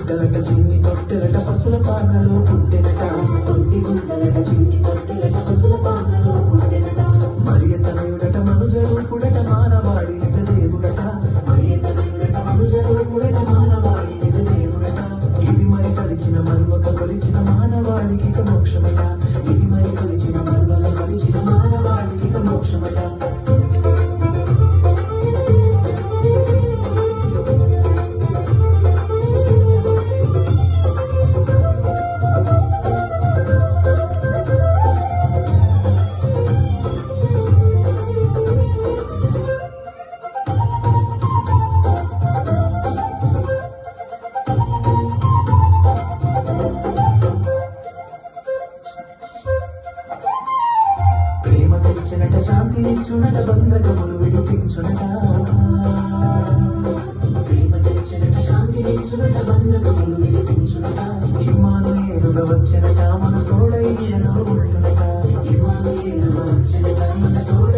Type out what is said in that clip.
గుడ్డలట చిన్ని తొట్టెలట పసుల పానలో పుట్టెనట కొద్ది గుడ్డలట చిన్ని తొట్టెలట పసుల పానలో పుట్టెనట మరియ తనయుడట మనుజరూపుడట మానవాడి నిజ దేవుడట మరియ తనయుడట మనుజరూపుడట మానవాడి నిజ దేవుడట ఇది మరి కలిచిన మరువక కొలిచిన మానవాడికి ఇక మోక్షమట ఇది మరి కలిచిన మరువక కొలిచిన మానవాడికి ఇక మోక్షమట శాంతినిచ్చునట బంధకములు విడిపించునట ప్రేమ తెచ్చినట శాంతినిచ్చునట బంధకములు విడిపించునట ఇమ్మానుయేలుగా వచ్చెనట మన తోడై ఉండునట ఇమ్మానుయేలుగా వచ్చెనట మన తోడై